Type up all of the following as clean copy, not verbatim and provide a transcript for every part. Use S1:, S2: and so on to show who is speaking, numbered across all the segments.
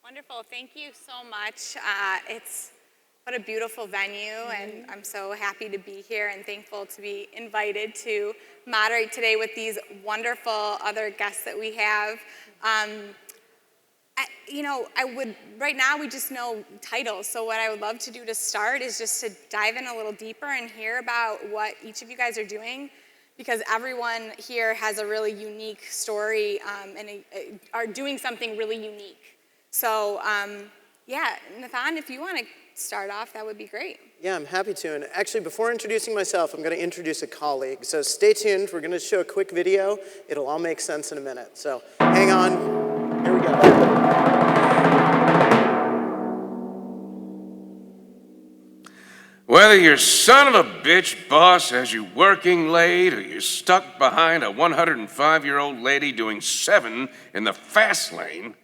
S1: Wonderful. Thank you so much. What a beautiful venue, and I'm so happy to be here and thankful to be invited to moderate today with these wonderful other guests that we have. Right now we just know titles, so what I would love to do to start is just to dive in a little deeper and hear about what each of you guys are doing, because everyone here has a really unique story and are doing something really unique. So, Nathaan, if you want to start off, that would be great.
S2: Yeah, I'm happy to. And actually, before introducing myself, I'm going to introduce a colleague. So stay tuned. We're going to show a quick video. It'll all make sense in a minute. So hang on. Here we go.
S3: Whether your son of a bitch boss has you working late or you're stuck behind a 105-year-old lady doing 7 in the fast lane,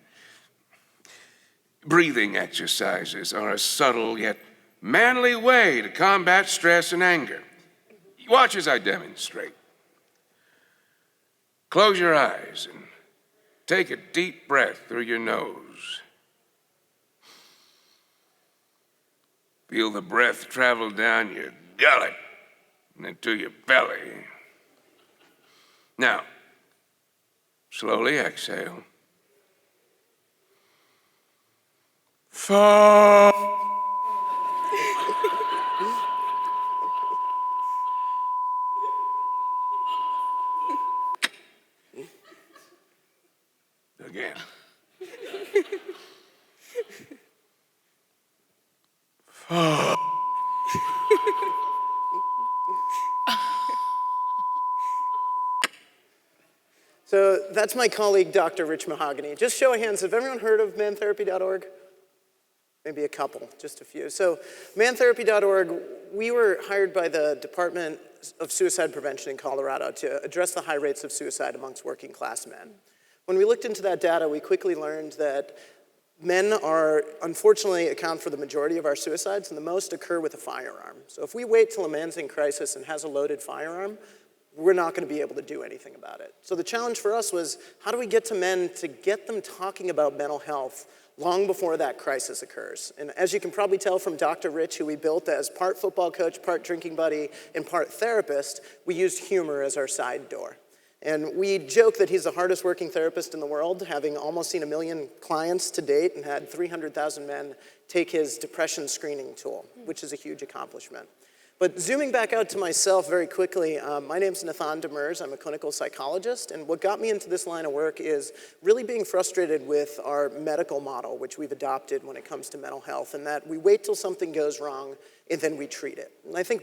S3: breathing exercises are a subtle yet manly way to combat stress and anger. Watch as I demonstrate. Close your eyes and take a deep breath through your nose. Feel the breath travel down your gullet and into your belly. Now, slowly exhale. Again.
S2: So that's my colleague, Dr. Rich Mahogany. Just show of hands, have everyone heard of mantherapy.org? Maybe a couple, just a few. So mantherapy.org, we were hired by the Department of Suicide Prevention in Colorado to address the high rates of suicide amongst working class men. When we looked into that data, we quickly learned that men unfortunately account for the majority of our suicides, and the most occur with a firearm. So if we wait till a man's in crisis and has a loaded firearm, we're not going to be able to do anything about it. So the challenge for us was, how do we get to men to get them talking about mental health long before that crisis occurs? And as you can probably tell from Dr. Rich, who we built as part football coach, part drinking buddy, and part therapist, we used humor as our side door. And we joke that he's the hardest working therapist in the world, having almost seen 1 million clients to date and had 300,000 men take his depression screening tool, which is a huge accomplishment. But zooming back out to myself very quickly, my name's Nathaan Demers. I'm a clinical psychologist, and what got me into this line of work is really being frustrated with our medical model, which we've adopted when it comes to mental health, and that we wait till something goes wrong and then we treat it. And I think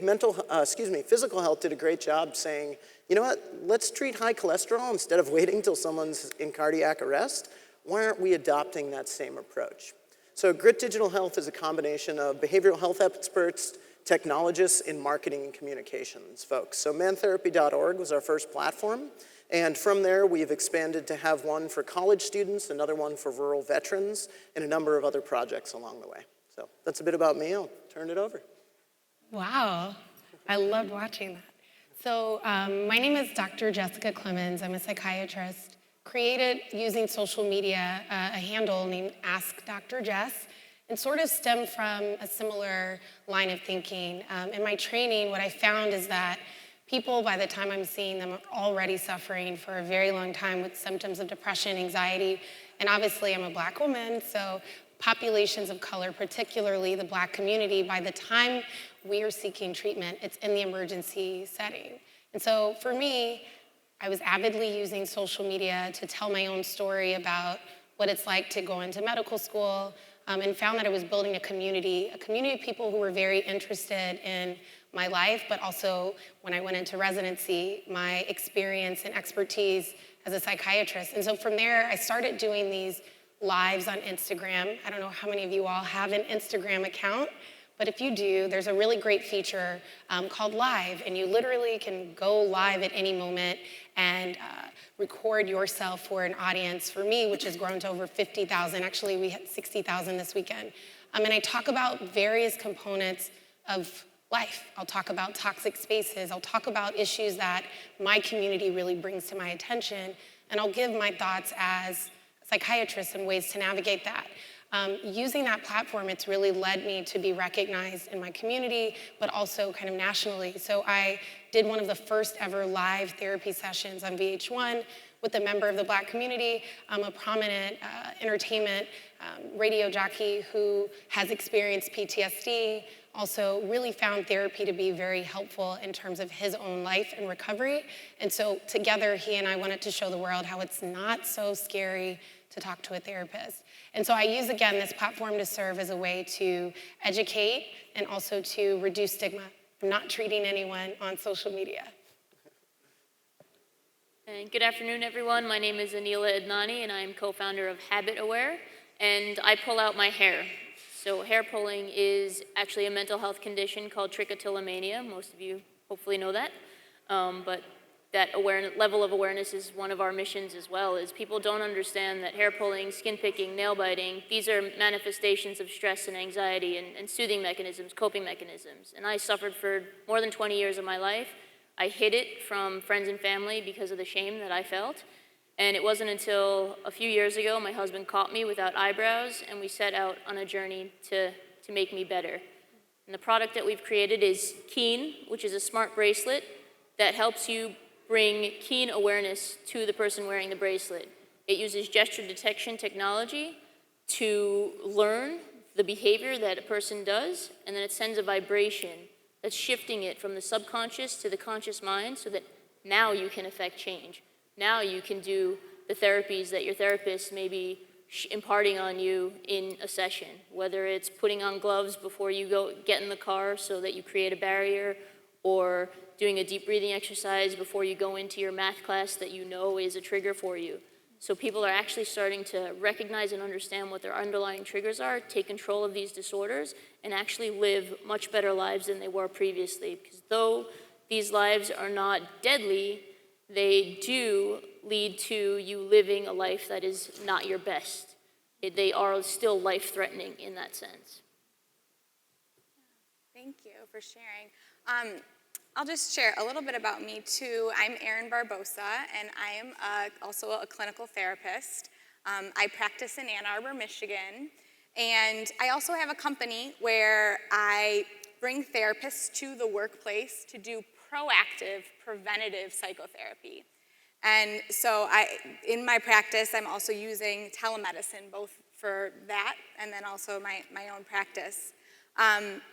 S2: physical health did a great job saying, you know what, let's treat high cholesterol instead of waiting till someone's in cardiac arrest. Why aren't we adopting that same approach? So Grit Digital Health is a combination of behavioral health experts, technologists, and marketing and communications folks. So mantherapy.org was our first platform, and from there we've expanded to have one for college students, another one for rural veterans, and a number of other projects along the way. So that's a bit about me. I'll turn it over.
S4: Wow, I loved watching that. So my name is Dr. Jessica Clements. I'm a psychiatrist, created using social media a handle named Ask Dr. Jess, and sort of stemmed from a similar line of thinking. In my training, what I found is that people, by the time I'm seeing them, are already suffering for a very long time with symptoms of depression, anxiety, and obviously I'm a Black woman, so populations of color, particularly the Black community, by the time we are seeking treatment, it's in the emergency setting. And so for me, I was avidly using social media to tell my own story about what it's like to go into medical school, and found that I was building a community of people who were very interested in my life, but also when I went into residency, my experience and expertise as a psychiatrist. And so from there, I started doing these lives on Instagram. I don't know how many of you all have an Instagram account, but if you do, there's a really great feature called Live, and you literally can go live at any moment and record yourself for an audience, for me, which has grown to over 50,000. Actually, we had 60,000 this weekend. And I talk about various components of life. I'll talk about toxic spaces. I'll talk about issues that my community really brings to my attention. And I'll give my thoughts as a psychiatrists and ways to navigate that. Using that platform, it's really led me to be recognized in my community, but also kind of nationally. So I did one of the first ever live therapy sessions on VH1 with a member of the Black community, a prominent entertainment radio jockey who has experienced PTSD, also really found therapy to be very helpful in terms of his own life and recovery. And so together, he and I wanted to show the world how it's not so scary to talk to a therapist. And so I use, again, this platform to serve as a way to educate and also to reduce stigma from not treating anyone on social media.
S5: And good afternoon, everyone. My name is Aneela Idnani, and I'm co-founder of HabitAware, and I pull out my hair. So hair pulling is actually a mental health condition called trichotillomania. Most of you hopefully know that, but that level of awareness is one of our missions as well, is people don't understand that hair pulling, skin picking, nail biting, these are manifestations of stress and anxiety and soothing mechanisms, coping mechanisms. And I suffered for more than 20 years of my life. I hid it from friends and family because of the shame that I felt. And it wasn't until a few years ago my husband caught me without eyebrows, and we set out on a journey to make me better. And the product that we've created is Keen, which is a smart bracelet that helps you bring keen awareness to the person wearing the bracelet. It uses gesture detection technology to learn the behavior that a person does, and then it sends a vibration that's shifting it from the subconscious to the conscious mind so that now you can affect change. Now you can do the therapies that your therapist may be imparting on you in a session, whether it's putting on gloves before you get in the car so that you create a barrier, or doing a deep breathing exercise before you go into your math class that you know is a trigger for you. So people are actually starting to recognize and understand what their underlying triggers are, take control of these disorders, and actually live much better lives than they were previously. Because though these lives are not deadly, they do lead to you living a life that is not your best. They are still life-threatening in that sense.
S1: Thank you for sharing. I'll just share a little bit about me too. I'm Erin Barbossa, and I am also a clinical therapist. I practice in Ann Arbor, Michigan, and I also have a company where I bring therapists to the workplace to do proactive, preventative psychotherapy. And so in my practice, I'm also using telemedicine, both for that and then also my own practice.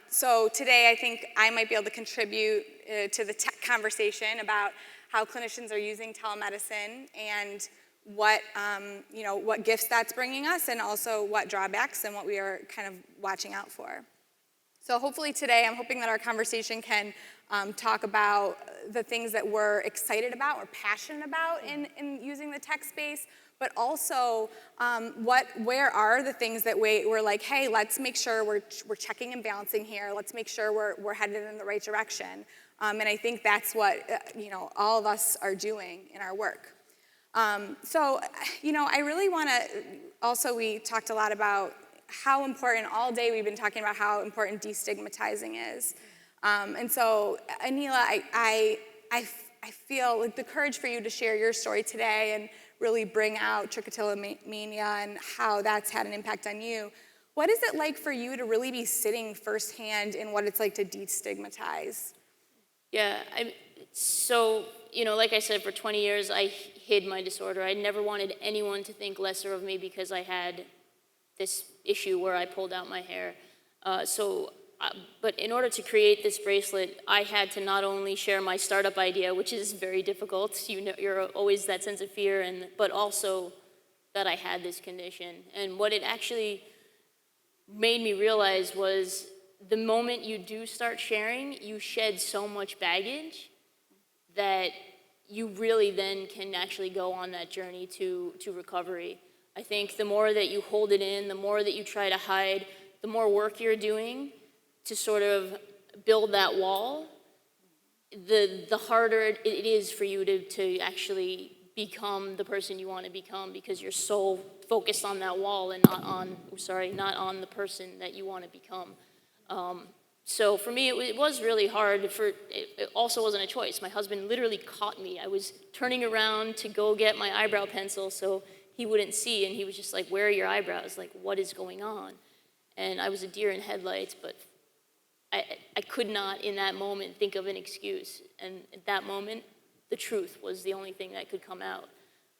S1: So today I think I might be able to contribute to the tech conversation about how clinicians are using telemedicine and what gifts that's bringing us, and also what drawbacks and what we are kind of watching out for. So hopefully today I'm hoping that our conversation can talk about the things that we're excited about or passionate about in using the tech space, but also where are the things that we're like, hey, let's make sure we're checking and balancing here. Let's make sure we're headed in the right direction. And I think that's what all of us are doing in our work. So I really want to also, we talked a lot about how important, all day we've been talking about how important destigmatizing is. And so Aneela, I feel like the courage for you to share your story today and really bring out trichotillomania and how that's had an impact on you. What is it like for you to really be sitting firsthand in what it's like to destigmatize?
S5: Yeah, like I said, for 20 years I hid my disorder. I never wanted anyone to think lesser of me because I had this issue where I pulled out my hair. But in order to create this bracelet, I had to not only share my startup idea, which is very difficult, you're always that sense of fear, but also that I had this condition. And what it actually made me realize was the moment you do start sharing, you shed so much baggage that you really then can actually go on that journey to recovery. I think the more that you hold it in, the more that you try to hide, the more work you're doing to sort of build that wall, the harder it is for you to actually become the person you want to become, because you're so focused on that wall and not on the person that you want to become. So for me, it was really hard. It also wasn't a choice. My husband literally caught me. I was turning around to go get my eyebrow pencil, so he wouldn't see, and he was just like, where are your eyebrows? Like, what is going on? And I was a deer in headlights, but I could not in that moment think of an excuse. And at that moment, the truth was the only thing that could come out.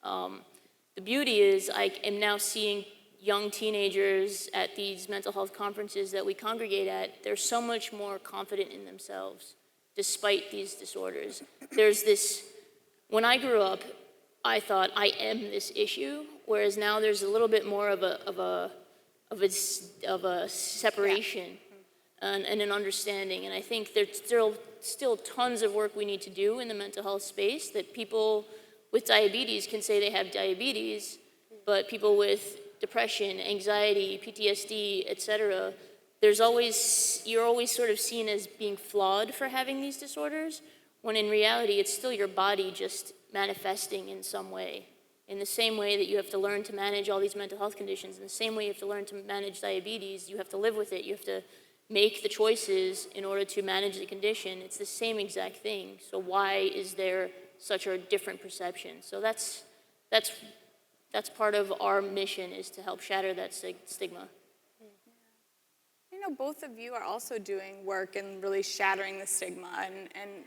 S5: The beauty is I am now seeing young teenagers at these mental health conferences that we congregate at. They're so much more confident in themselves despite these disorders. There's this, when I grew up, I thought I am this issue, whereas now there's a little bit more of a separation and an understanding. And I think there's still tons of work we need to do in the mental health space, that people with diabetes can say they have diabetes, but people with depression, anxiety, PTSD, etc., you're always sort of seen as being flawed for having these disorders, when in reality it's still your body just manifesting in some way. In the same way that you have to learn to manage all these mental health conditions, in the same way you have to learn to manage diabetes, you have to live with it, you have to make the choices in order to manage the condition. It's the same exact thing. So why is there such a different perception? So that's part of our mission, is to help shatter that stigma.
S1: I know both of you are also doing work in really shattering the stigma. And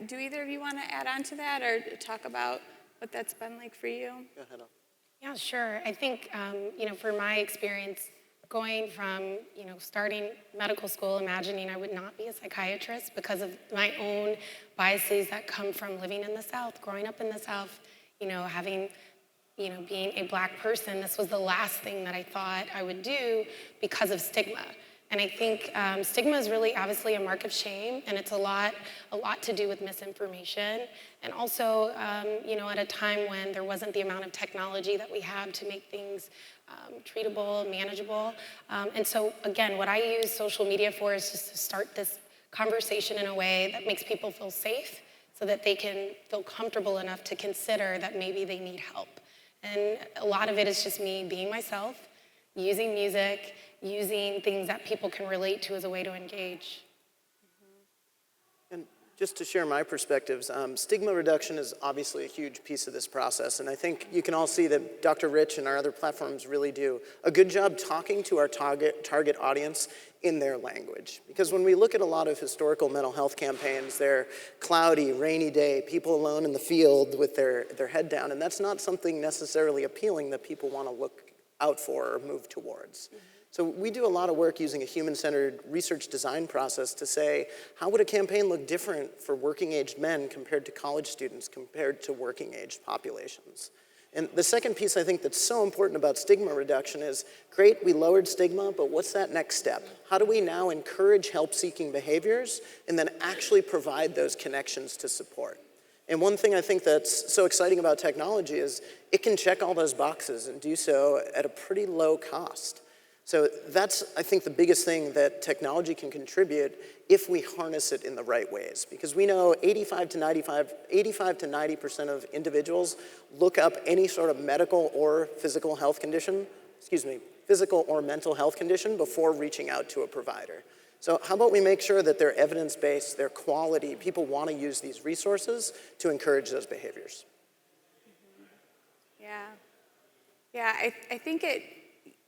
S1: do either of you want to add on to that or talk about what that's been like for you?
S2: Go ahead.
S4: Yeah, sure. I think, for my experience, going from, starting medical school, imagining I would not be a psychiatrist because of my own biases that come from living in the South, growing up in the South, having, being a Black person, this was the last thing that I thought I would do because of stigma. And I think stigma is really obviously a mark of shame, and it's a lot to do with misinformation. And also, at a time when there wasn't the amount of technology that we have to make things treatable, manageable. And so, again, what I use social media for is just to start this conversation in a way that makes people feel safe, so that they can feel comfortable enough to consider that maybe they need help. And a lot of it is just me being myself, using music, using things that people can relate to as a way to engage.
S2: And just to share my perspectives, stigma reduction is obviously a huge piece of this process, and I think you can all see that Dr. Rich and our other platforms really do a good job talking to our target audience in their language. Because when we look at a lot of historical mental health campaigns, they're cloudy, rainy day, people alone in the field with their head down, and that's not something necessarily appealing that people want to look out for or move towards. So we do a lot of work using a human-centered research design process to say, how would a campaign look different for working-aged men compared to college students, compared to working-aged populations? And the second piece I think that's so important about stigma reduction is, great, we lowered stigma, but what's that next step? How do we now encourage help-seeking behaviors and then actually provide those connections to support? And one thing I think that's so exciting about technology is it can check all those boxes and do so at a pretty low cost. So that's, I think, the biggest thing that technology can contribute if we harness it in the right ways. Because we know 85 to 90% of individuals look up any sort of medical or physical health condition, physical or mental health condition before reaching out to a provider. So how about we make sure that they're evidence-based, they're quality, people want to use these resources to encourage those behaviors.
S1: Yeah, I think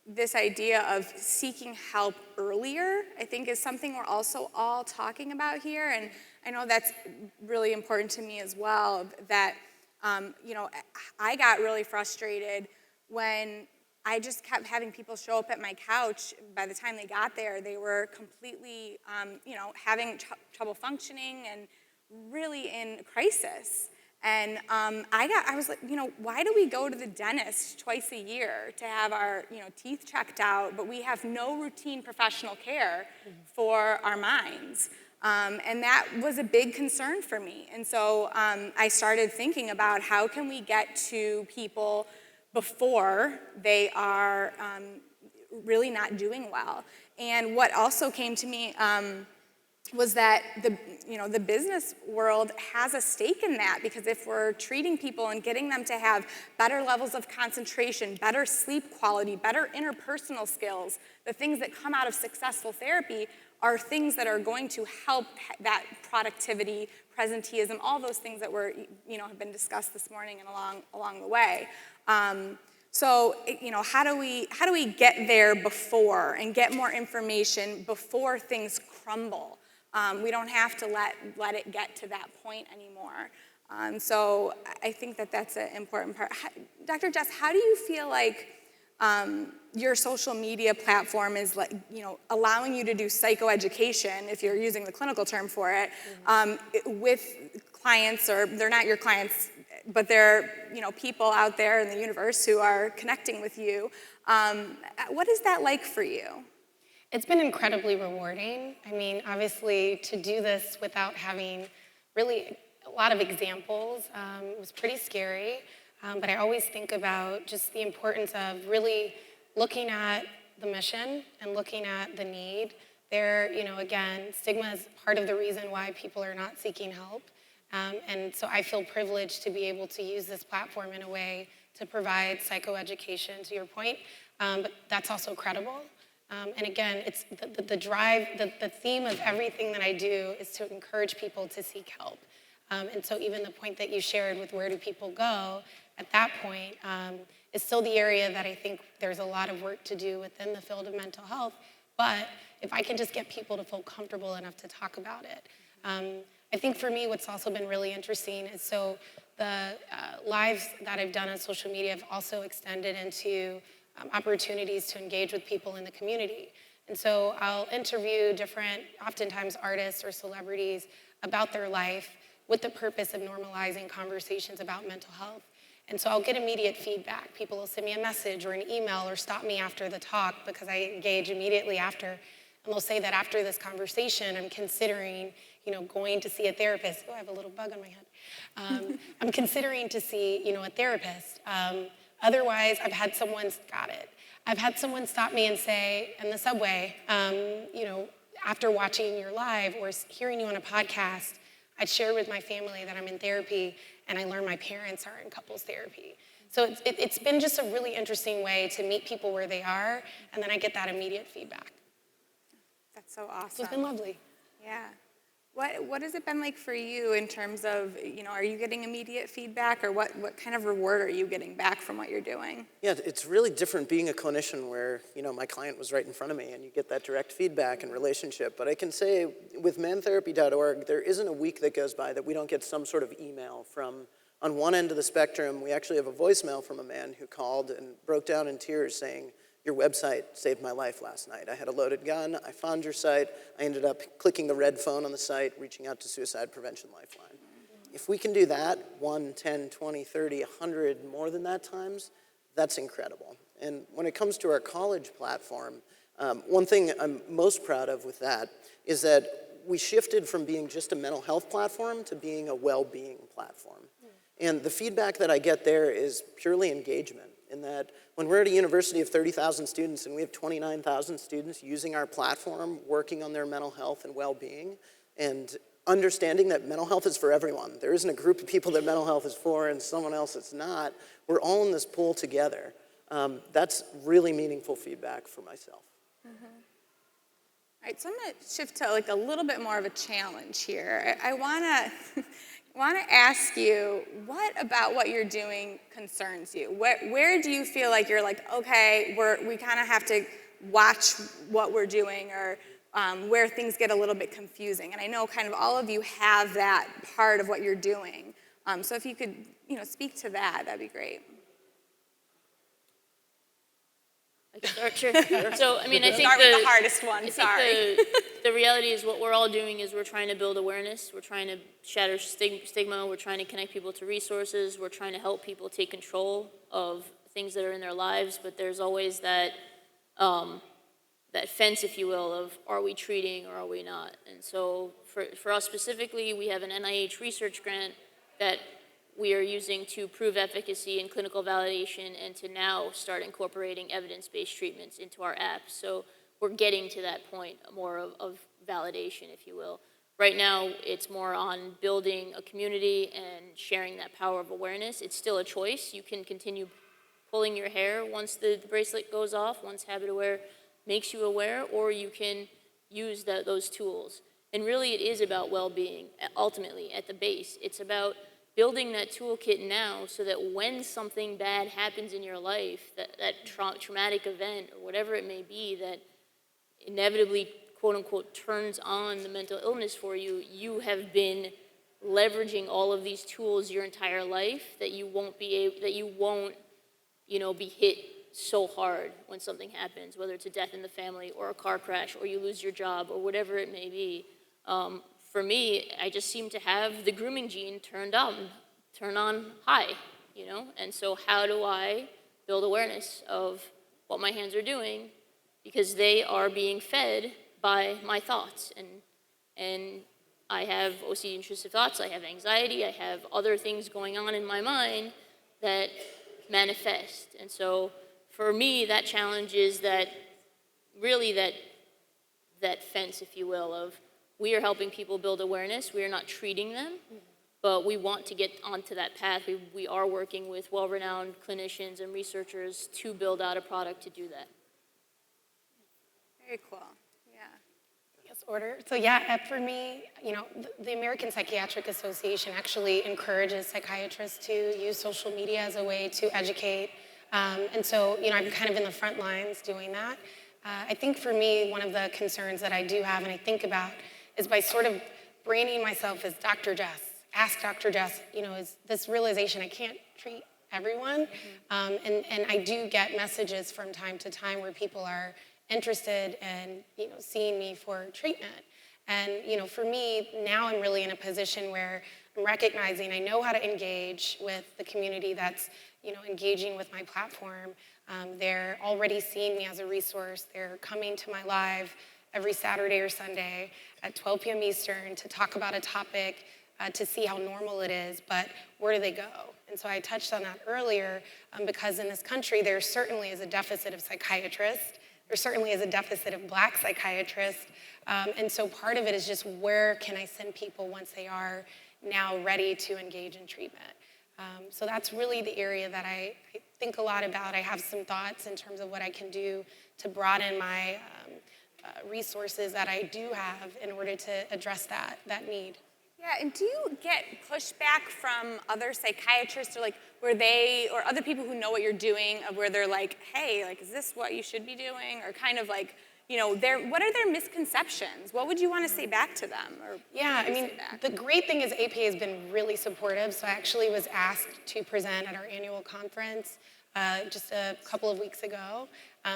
S1: this idea of seeking help earlier, I think, is something we're also all talking about here. And I know that's really important to me as well, that, I got really frustrated when I just kept having people show up at my couch. By the time they got there, they were completely, having trouble functioning and really in crisis. And I was like, why do we go to the dentist twice a year to have our, teeth checked out, but we have no routine professional care for our minds? And that was a big concern for me. And so I started thinking about how can we get to people before they are really not doing well. And what also came to me was that the business world has a stake in that, because if we're treating people and getting them to have better levels of concentration, better sleep quality, better interpersonal skills, the things that come out of successful therapy are things that are going to help that productivity, presenteeism, all those things that were, have been discussed this morning and along the way. So, how do we get there before and get more information before things crumble? We don't have to let it get to that point anymore. So I think that's an important part. Dr. Jess, how do you feel like your social media platform is allowing you to do psychoeducation, if you're using the clinical term for it, with clients, or they're not your clients, but they're people out there in the universe who are connecting with you. What is that like for you?
S4: It's been incredibly rewarding. I mean, obviously, to do this without having really a lot of examples was pretty scary. But I always think about just the importance of really looking at the mission and looking at the need. There, again, stigma is part of the reason why people are not seeking help. And so I feel privileged to be able to use this platform in a way to provide psychoeducation, to your point, but that's also credible. And again, it's the drive, the theme of everything that I do is to encourage people to seek help. And so even the point that you shared with where do people go, at that point, is still the area that I think there's a lot of work to do within the field of mental health. But if I can just get people to feel comfortable enough to talk about it. I think for me, what's also been really interesting is so the lives that I've done on social media have also extended into opportunities to engage with people in the community. And so I'll interview different, oftentimes artists or celebrities about their life with the purpose of normalizing conversations about mental health. And so I'll get immediate feedback. People will send me a message or an email or stop me after the talk because I engage immediately after. And they'll say that after this conversation, I'm considering, going to see a therapist. Oh, I have a little bug on my head. I'm considering to see, a therapist. Otherwise, I've had someone stop me and say in the subway, after watching your live or hearing you on a podcast, I'd share with my family that I'm in therapy, and I learned my parents are in couples therapy. So it's been just a really interesting way to meet people where they are, and then I get that immediate feedback.
S1: That's so awesome.
S4: So it's been lovely.
S1: Yeah. What has it been like for you in terms of, are you getting immediate feedback, or what kind of reward are you getting back from what you're doing?
S2: Yeah, it's really different being a clinician where, my client was right in front of me and you get that direct feedback and relationship. But I can say with mantherapy.org, there isn't a week that goes by that we don't get some sort of email from, on one end of the spectrum, we actually have a voicemail from a man who called and broke down in tears saying, "Your website saved my life last night. I had a loaded gun, I found your site, I ended up clicking the red phone on the site, reaching out to Suicide Prevention Lifeline." If we can do that 1, 10, 20, 30, 100, more than that times, that's incredible. And when it comes to our college platform, one thing I'm most proud of with that is that we shifted from being just a mental health platform to being a well-being platform. And the feedback that I get there is purely engagement, in that when we're at a university of 30,000 students and we have 29,000 students using our platform, working on their mental health and well-being, and understanding that mental health is for everyone. There isn't a group of people that mental health is for and someone else it's not. We're all in this pool together. That's really meaningful feedback for myself.
S1: Mm-hmm. All right, so I'm going to shift to a little bit more of a challenge here. I want to ask you, what about what you're doing concerns you? Where do you feel like you're okay, we kind of have to watch what we're doing, or where things get a little bit confusing? And I know kind of all of you have that part of what you're doing. So if you could, speak to that, that'd be great.
S5: I can start, sure. So, I think
S1: start with the hardest one, sorry.
S5: The reality is what we're all doing is we're trying to build awareness. We're trying to shatter stigma. We're trying to connect people to resources. We're trying to help people take control of things that are in their lives. But there's always that fence, if you will, of are we treating or are we not? And so for us specifically, we have an Nih Research Grant that we are using to prove efficacy and clinical validation, and to now start incorporating evidence-based treatments into our app. So we're getting to that point more of validation, if you will. Right now, it's more on building a community and sharing that power of awareness. It's still a choice. You can continue pulling your hair once the bracelet goes off, once HabitAware makes you aware, or you can use those tools. And really, it is about well-being, ultimately, at the base. It's about building that toolkit now so that when something bad happens in your life, that traumatic event or whatever it may be that inevitably, quote unquote, turns on the mental illness for you, you have been leveraging all of these tools your entire life that you won't be hit so hard when something happens, whether it's a death in the family or a car crash or you lose your job or whatever it may be. For me, I just seem to have the grooming gene turn on high, And so how do I build awareness of what my hands are doing? Because they are being fed by my thoughts. And I have OCD intrusive thoughts, I have anxiety, I have other things going on in my mind that manifest. And so for me, that challenge is that fence, if you will, of we are helping people build awareness. We are not treating them, but we want to get onto that path. We are working with well-renowned clinicians and researchers to build out a product to do that.
S1: Very cool. Yeah.
S4: Yes, order. So for me, the American Psychiatric Association actually encourages psychiatrists to use social media as a way to educate. And so, I'm kind of in the front lines doing that. I think for me, one of the concerns that I do have and I think about is by sort of branding myself as Dr. Jess. Ask Dr. Jess, is this realization I can't treat everyone. And I do get messages from time to time where people are interested in, seeing me for treatment. And, for me, now I'm really in a position where I'm recognizing I know how to engage with the community that's, engaging with my platform. They're already seeing me as a resource. They're coming to my live every Saturday or Sunday at 12 p.m. Eastern to talk about a topic, to see how normal it is, but where do they go? And so I touched on that earlier because in this country, there certainly is a deficit of psychiatrists. There certainly is a deficit of Black psychiatrists. And so part of it is just where can I send people once they are now ready to engage in treatment? So that's really the area that I think a lot about. I have some thoughts in terms of what I can do to broaden my resources that I do have in order to address that need.
S1: Yeah, and do you get pushback from other psychiatrists or other people who know what you're doing of where they're like, hey, is this what you should be doing? Or kind of what are their misconceptions? What would you want to say back to them?
S4: The great thing is APA has been really supportive. So I actually was asked to present at our annual conference just a couple of weeks ago,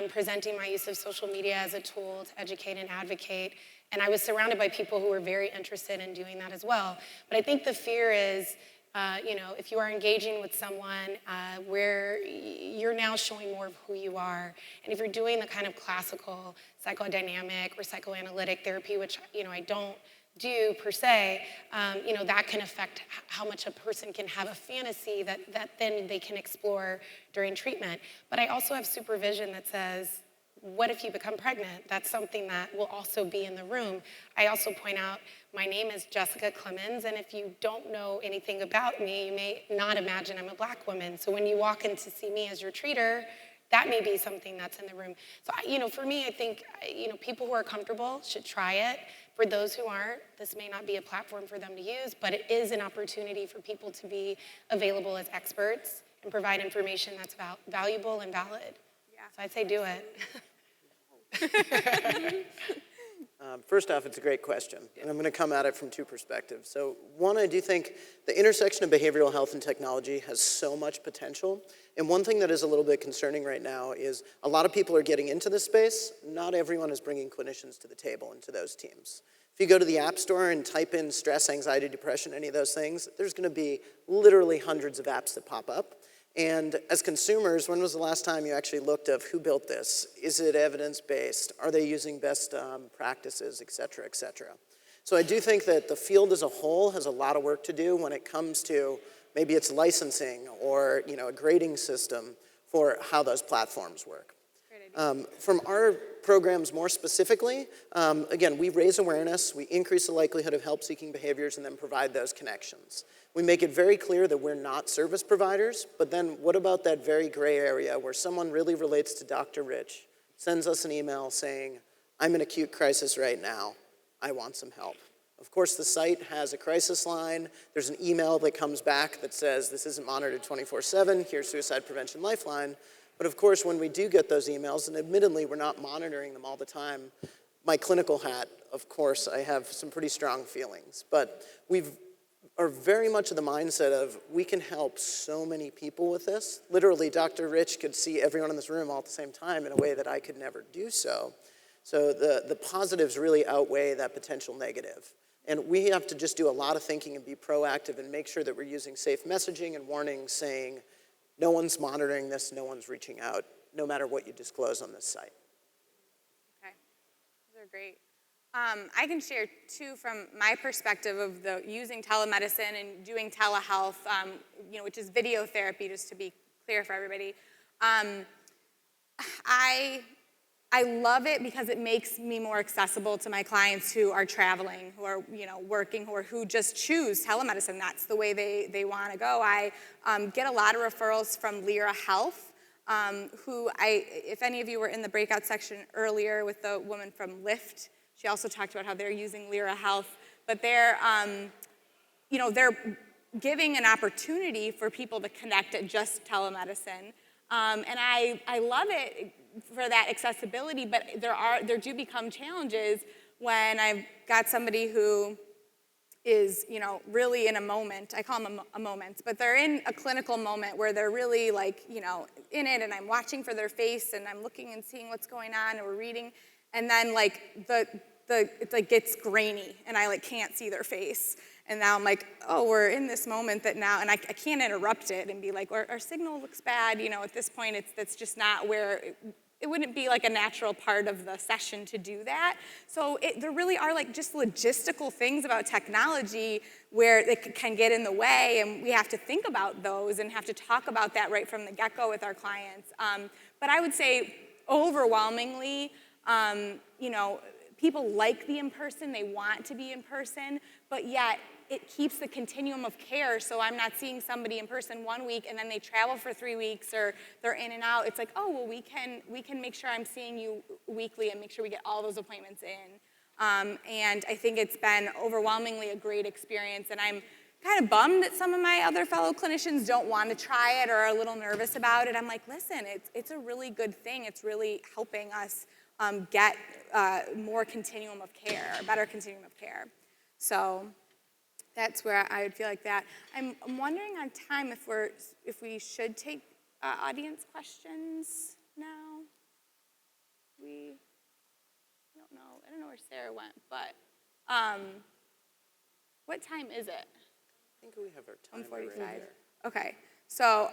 S4: presenting my use of social media as a tool to educate and advocate. And I was surrounded by people who were very interested in doing that as well. But I think the fear is, if you are engaging with someone where you're now showing more of who you are, and if you're doing the kind of classical psychodynamic or psychoanalytic therapy, which, I don't do per se, that can affect how much a person can have a fantasy that then they can explore during treatment. But I also have supervision that says, what if you become pregnant? That's something that will also be in the room. I also point out, my name is Jessica Clements, and if you don't know anything about me, you may not imagine I'm a Black woman. So when you walk in to see me as your treater, that may be something that's in the room. So, for me, I think, people who are comfortable should try it. For those who aren't, this may not be a platform for them to use, but it is an opportunity for people to be available as experts and provide information that's valuable and valid. Yeah. So I'd say do it.
S2: First off, it's a great question, and I'm going to come at it from two perspectives. So one, I do think the intersection of behavioral health and technology has so much potential, and one thing that is a little bit concerning right now is a lot of people are getting into this space. Not everyone is bringing clinicians to the table into those teams. If you go to the App Store and type in stress, anxiety, depression, any of those things, there's going to be literally hundreds of apps that pop up. And as consumers, when was the last time you actually looked at who built this? Is it evidence-based? Are they using best practices, et cetera, et cetera? So I do think that the field as a whole has a lot of work to do when it comes to maybe it's licensing or a grading system for how those platforms work. From our programs more specifically, again, we raise awareness, we increase the likelihood of help-seeking behaviors, and then provide those connections. We make it very clear that we're not service providers, but then what about that very gray area where someone really relates to Dr. Rich, sends us an email saying, I'm in acute crisis right now, I want some help. Of course, the site has a crisis line. There's an email that comes back that says, this isn't monitored 24/7, here's Suicide Prevention Lifeline. But of course, when we do get those emails, and admittedly, we're not monitoring them all the time, my clinical hat, of course, I have some pretty strong feelings. But we are very much of the mindset of, we can help so many people with this. Literally, Dr. Rich could see everyone in this room all at the same time in a way that I could never do so. So the positives really outweigh that potential negative. And we have to just do a lot of thinking and be proactive and make sure that we're using safe messaging and warnings saying, no one's monitoring this, no one's reaching out, no matter what you disclose on this site.
S1: Okay, those are great. I can share too from my perspective of using telemedicine and doing telehealth, which is video therapy, just to be clear for everybody. I love it because it makes me more accessible to my clients who are traveling, who are working, who just choose telemedicine. That's the way they want to go. I get a lot of referrals from Lyra Health, if any of you were in the breakout section earlier with the woman from Lyft, she also talked about how they're using Lyra Health, but they're giving an opportunity for people to connect at just telemedicine. And I love it for that accessibility, but there do become challenges when I've got somebody who is, really in a moment. I call them a moment, but they're in a clinical moment where they're really in it, and I'm watching for their face, and I'm looking and seeing what's going on, and we're reading, and then it gets grainy, and I can't see their face. And now I'm like, oh, we're in this moment that now, and I can't interrupt it and be like, our signal looks bad. At this point, that's just not where, it wouldn't be a natural part of the session to do that. So there really are just logistical things about technology where it can get in the way, and we have to think about those and have to talk about that right from the get-go with our clients. But I would say overwhelmingly, people like the in-person, they want to be in person, but yet it keeps the continuum of care, so I'm not seeing somebody in person 1 week and then they travel for 3 weeks or they're in and out. It's like, oh, well, we can make sure I'm seeing you weekly and make sure we get all those appointments in. And I think it's been overwhelmingly a great experience, and I'm kind of bummed that some of my other fellow clinicians don't want to try it or are a little nervous about it. I'm like, listen, it's a really good thing. It's really helping us get more continuum of care, a better continuum of care. So that's where I would feel like that. I'm wondering on time if we should take audience questions now. I don't know where Sarah went, but what time is it?
S2: I think we have our time.
S1: 1:45. Okay, so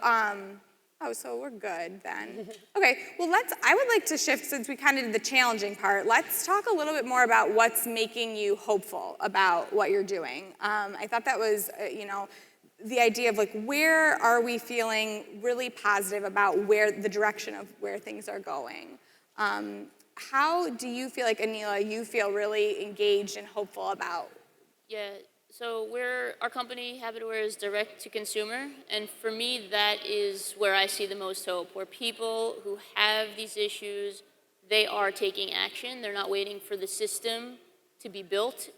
S1: so we're good then. Okay, well I would like to shift, since we kind of did the challenging part, let's talk a little bit more about what's making you hopeful about what you're doing. I thought that was, the idea of where are we feeling really positive about where the direction of where things are going. How do you feel like, Aneela, you feel really engaged and hopeful about?
S5: Yeah, so our company, HabitAware, is direct to consumer, and for me, that is where I see the most hope, where people who have these issues, they are taking action. They're not waiting for the system to be built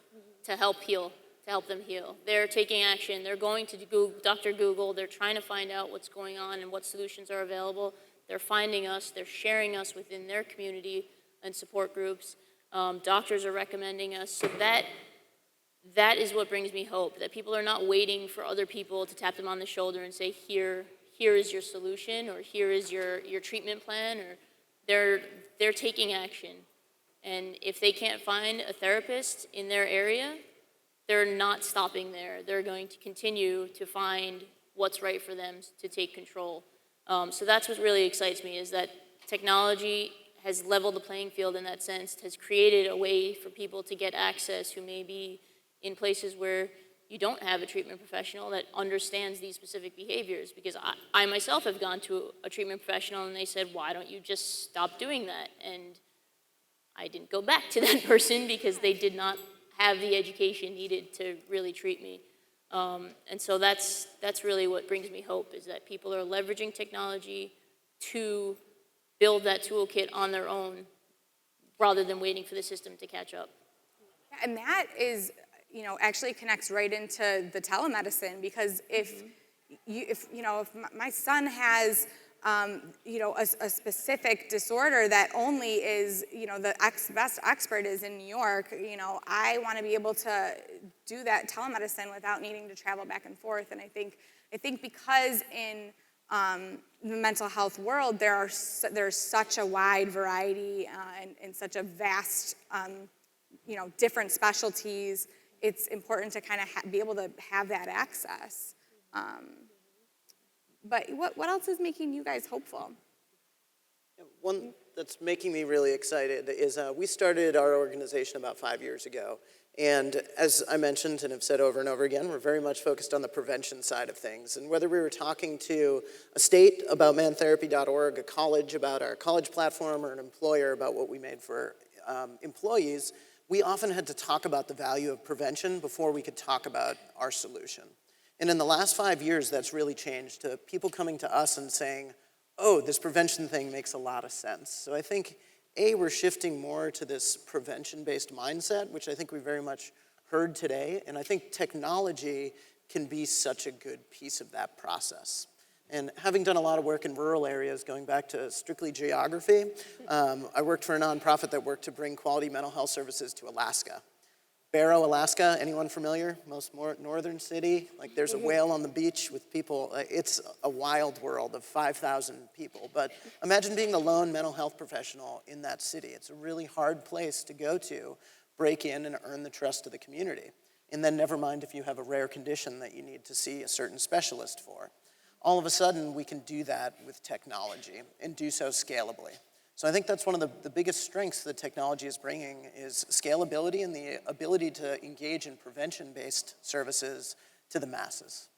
S5: to help them heal. They're taking action. They're going to Dr. Google. They're trying to find out what's going on and what solutions are available. They're finding us. They're sharing us within their community and support groups. Doctors are recommending us. So that is what brings me hope, that people are not waiting for other people to tap them on the shoulder and say, here is your solution, or here is your treatment plan, or they're taking action. And if they can't find a therapist in their area, they're not stopping there. They're going to continue to find what's right for them to take control. So that's what really excites me, is that technology has leveled the playing field in that sense, has created a way for people to get access who may be in places where you don't have a treatment professional that understands these specific behaviors. Because I myself have gone to a treatment professional and they said, why don't you just stop doing that? And I didn't go back to that person because they did not have the education needed to really treat me. And so that's really what brings me hope, is that people are leveraging technology to build that toolkit on their own rather than waiting for the system to catch up.
S1: And that is, actually connects right into the telemedicine, because if my son has a specific disorder that only is, the best expert is in New York, I want to be able to do that telemedicine without needing to travel back and forth. And I think because in the mental health world, there's such a wide variety and such a vast, different specialties, it's important to kind of be able to have that access. But what else is making you guys hopeful?
S2: One that's making me really excited is we started our organization about 5 years ago. And as I mentioned and have said over and over again, we're very much focused on the prevention side of things. And whether we were talking to a state about mantherapy.org, a college about our college platform, or an employer about what we made for employees, we often had to talk about the value of prevention before we could talk about our solution. And in the last 5 years, that's really changed to people coming to us and saying, oh, this prevention thing makes a lot of sense. So I think, we're shifting more to this prevention-based mindset, which I think we very much heard today. And I think technology can be such a good piece of that process. And having done a lot of work in rural areas, going back to strictly geography, I worked for a nonprofit that worked to bring quality mental health services to Alaska. Barrow, Alaska, anyone familiar? Most northern city. Like there's a whale on the beach with people. It's a wild world of 5,000 people. But imagine being the lone mental health professional in that city. It's a really hard place to go to, break in and earn the trust of the community. And then never mind if you have a rare condition that you need to see a certain specialist for. All of a sudden, we can do that with technology and do so scalably. So I think that's one of the biggest strengths that technology is bringing is scalability and the ability to engage in prevention-based services to the masses.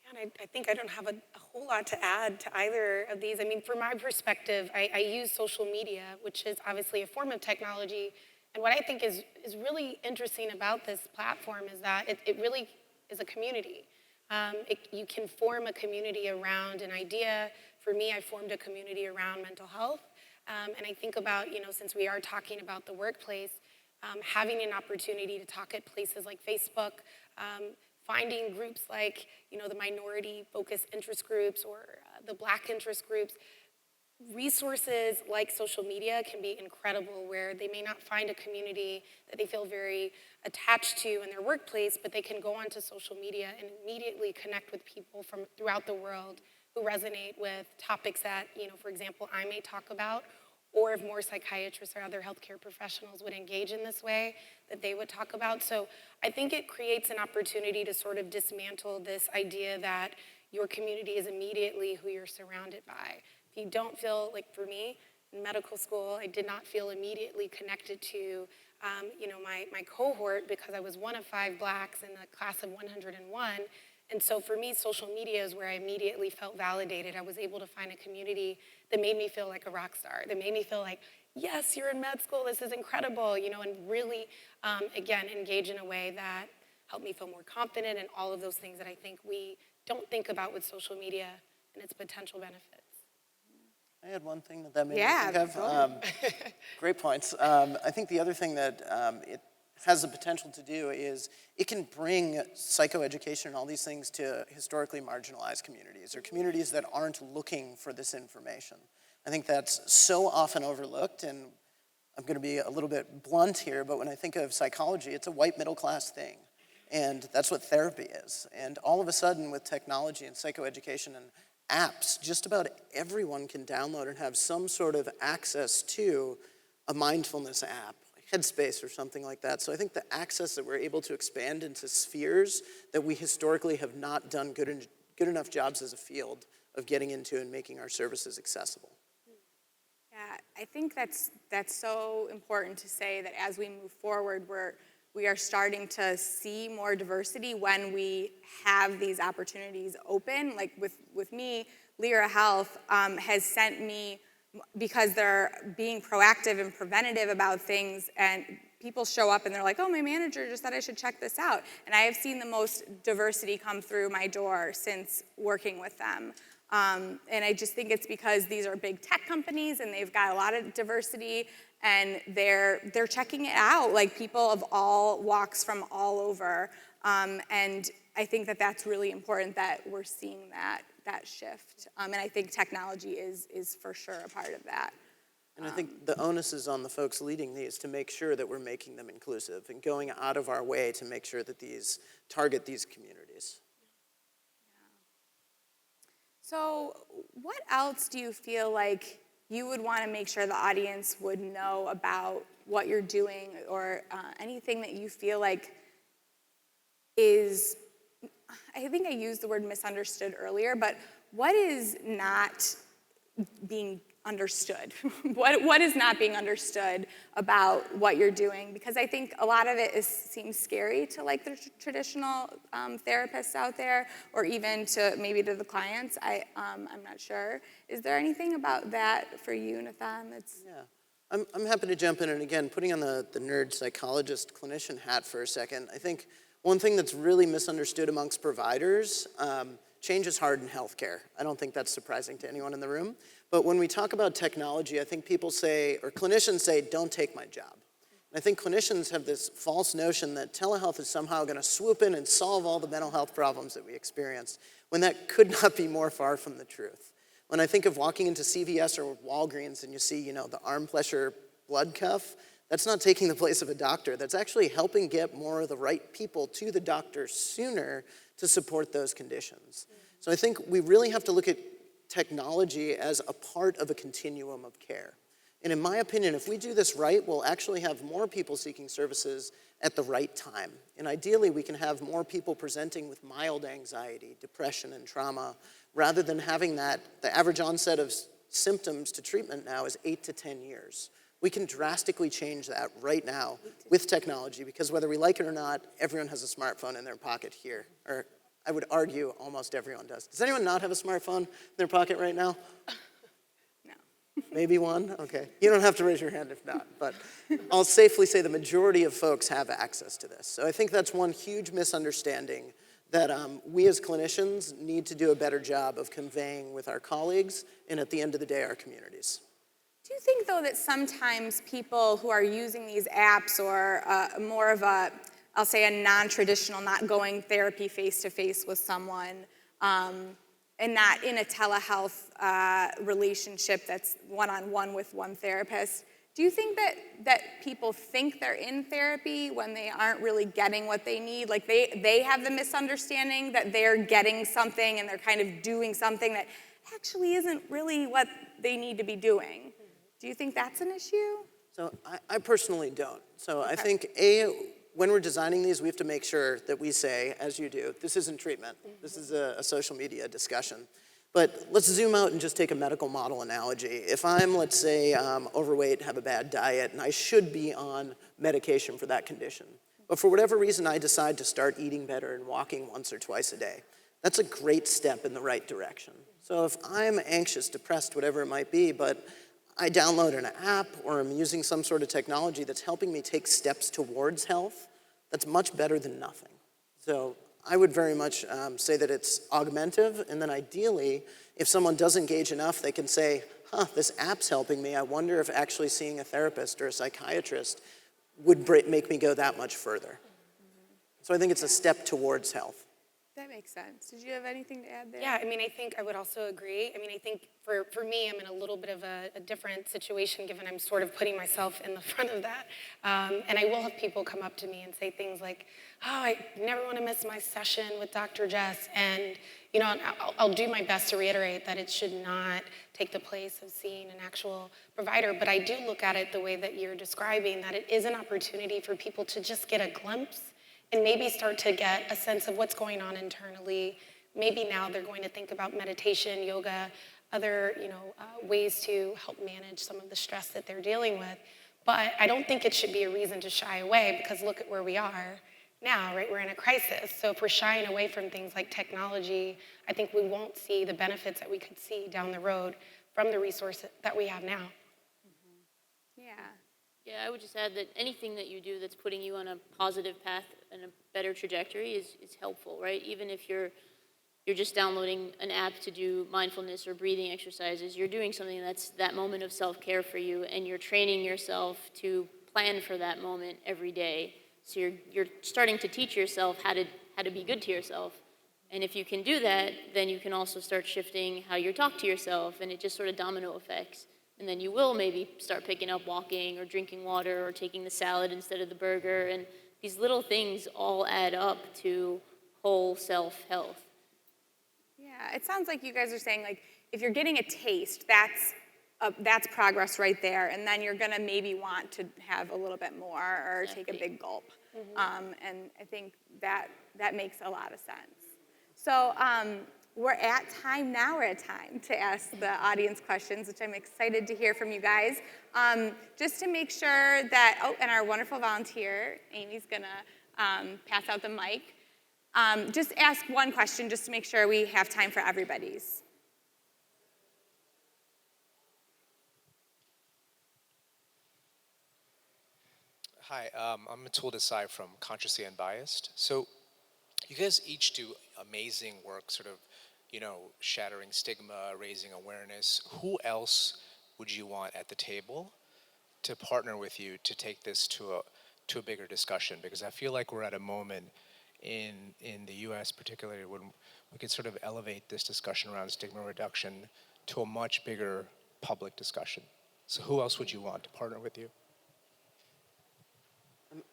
S4: And I think I don't have a whole lot to add to either of these. I mean, from my perspective, I use social media, which is obviously a form of technology. And what I think is really interesting about this platform is that it really is a community. You can form a community around an idea. For me, I formed a community around mental health. And I think about, since we are talking about the workplace, having an opportunity to talk at places like Facebook, finding groups like, the minority-focused interest groups or the Black interest groups. Resources like social media can be incredible, where they may not find a community that they feel very attached to in their workplace, but they can go onto social media and immediately connect with people from throughout the world who resonate with topics that, for example, I may talk about, or if more psychiatrists or other healthcare professionals would engage in this way, that they would talk about. So I think it creates an opportunity to sort of dismantle this idea that your community is immediately who you're surrounded by. If you don't feel, like for me, in medical school, I did not feel immediately connected to, my cohort, because I was one of 5 Blacks in the class of 101. And so for me, social media is where I immediately felt validated. I was able to find a community that made me feel like a rock star, that made me feel like, yes, you're in med school, this is incredible, and really, again, engage in a way that helped me feel more confident, and all of those things that I think we don't think about with social media and its potential benefits.
S2: I had one thing that made me think of. Great points. I think the other thing that it has the potential to do is it can bring psychoeducation and all these things to historically marginalized communities or communities that aren't looking for this information. I think that's so often overlooked, and I'm going to be a little bit blunt here, but when I think of psychology, it's a white middle class thing, and that's what therapy is. And all of a sudden with technology and psychoeducation and apps, just about everyone can download and have some sort of access to a mindfulness app, Headspace or something like that. So I think the access that we're able to expand into spheres that we historically have not done good enough jobs as a field of getting into and making our services accessible.
S1: Yeah, I think that's so important to say that as we move forward, we are starting to see more diversity when we have these opportunities open. Like with me, Lyra Health has sent me, because they're being proactive and preventative about things, and people show up and they're like, oh, my manager just said I should check this out. And I have seen the most diversity come through my door since working with them. And I just think it's because these are big tech companies and they've got a lot of diversity, and they're checking it out, like people of all walks from all over. And I think that that's really important that we're seeing that shift. And I think technology is for sure a part of that.
S2: And I think the onus is on the folks leading these to make sure that we're making them inclusive and going out of our way to make sure that these target these communities.
S1: So what else do you feel like you would want to make sure the audience would know about what you're doing, or anything that you feel like is, I think I used the word misunderstood earlier, but what is not being understood? What is not being understood about what you're doing? Because I think a lot of it seems scary to like the traditional therapists out there, or even to maybe to the clients. I'm not sure. Is there anything about that for you, Nathaan?
S2: Yeah, I'm happy to jump in, and again, putting on the nerd psychologist clinician hat for a second, I think one thing that's really misunderstood amongst providers, change is hard in healthcare. I don't think that's surprising to anyone in the room. But when we talk about technology, I think people say, or clinicians say, don't take my job. And I think clinicians have this false notion that telehealth is somehow going to swoop in and solve all the mental health problems that we experience, when that could not be more far from the truth. When I think of walking into CVS or Walgreens and you see, the arm pressure blood cuff, that's not taking the place of a doctor. That's actually helping get more of the right people to the doctor sooner to support those conditions. So I think we really have to look at technology as a part of a continuum of care. And in my opinion, if we do this right, we'll actually have more people seeking services at the right time. And ideally, we can have more people presenting with mild anxiety, depression, and trauma, rather than having that, the average onset of symptoms to treatment now is 8 to 10 years. We can drastically change that right now with technology, because whether we like it or not, everyone has a smartphone in their pocket here. Or I would argue almost everyone does. Does anyone not have a smartphone in their pocket right now?
S1: No.
S2: Maybe one? Okay. You don't have to raise your hand if not, but I'll safely say the majority of folks have access to this. So I think that's one huge misunderstanding that we as clinicians need to do a better job of conveying with our colleagues, and at the end of the day, our communities.
S1: Do you think, though, that sometimes people who are using these apps, or more of a, I'll say a non-traditional, not going therapy face-to-face with someone, and not in a telehealth relationship that's one-on-one with one therapist, do you think that people think they're in therapy when they aren't really getting what they need? Like they have the misunderstanding that they're getting something and they're kind of doing something that actually isn't really what they need to be doing. Do you think that's an issue?
S2: So I personally don't. So
S1: Okay.
S2: I think, when we're designing these, we have to make sure that we say, as you do, this isn't treatment. This is a social media discussion. But let's zoom out and just take a medical model analogy. If I'm, let's say, overweight, have a bad diet, and I should be on medication for that condition, but for whatever reason I decide to start eating better and walking once or twice a day, that's a great step in the right direction. So if I'm anxious, depressed, whatever it might be, but I download an app or I'm using some sort of technology that's helping me take steps towards health, that's much better than nothing. So I would very much say that it's augmentative, and then ideally, if someone does engage enough, they can say, this app's helping me. I wonder if actually seeing a therapist or a psychiatrist would make me go that much further. So I think it's a step towards health.
S1: That makes sense. Did you have anything to add there?
S4: Yeah, I think I would also agree. I think for me, I'm in a little bit of a different situation, given I'm sort of putting myself in the front of that. And I will have people come up to me and say things like, I never want to miss my session with Dr. Jess. And, I'll do my best to reiterate that it should not take the place of seeing an actual provider. But I do look at it the way that you're describing, that it is an opportunity for people to just get a glimpse and maybe start to get a sense of what's going on internally. Maybe now they're going to think about meditation, yoga, other ways to help manage some of the stress that they're dealing with. But I don't think it should be a reason to shy away, because look at where we are now, right? We're in a crisis. So if we're shying away from things like technology, I think we won't see the benefits that we could see down the road from the resources that we have now.
S1: Yeah.
S5: Yeah, I would just add that anything that you do that's putting you on a positive path and a better trajectory is helpful, right? Even if you're you're just downloading an app to do mindfulness or breathing exercises. You're doing something that's that moment of self-care for you, and you're training yourself to plan for that moment every day. So you're starting to teach yourself how to be good to yourself. And if you can do that, then you can also start shifting how you talk to yourself, and it just sort of domino effects. And then you will maybe start picking up walking or drinking water or taking the salad instead of the burger. And these little things all add up to whole self-health.
S1: Yeah, it sounds like you guys are saying, like, if you're getting a taste, that's progress right there, and then you're gonna maybe want to have a little bit more or take a big gulp. And I think that makes a lot of sense. So we're at time now. We're at time to ask the audience questions, which I'm excited to hear from you guys. Just to make sure that, and our wonderful volunteer, Amy's gonna pass out the mic. Just ask one question just to make sure we have time for everybody's.
S6: Hi, I'm Atul Desai from Consciously Unbiased. So you guys each do amazing work, sort of, shattering stigma, raising awareness. Who else would you want at the table to partner with you to take this to a bigger discussion? Because I feel like we're at a moment in the US particularly when we could sort of elevate this discussion around stigma reduction to a much bigger public discussion. So who else would you want to partner with you?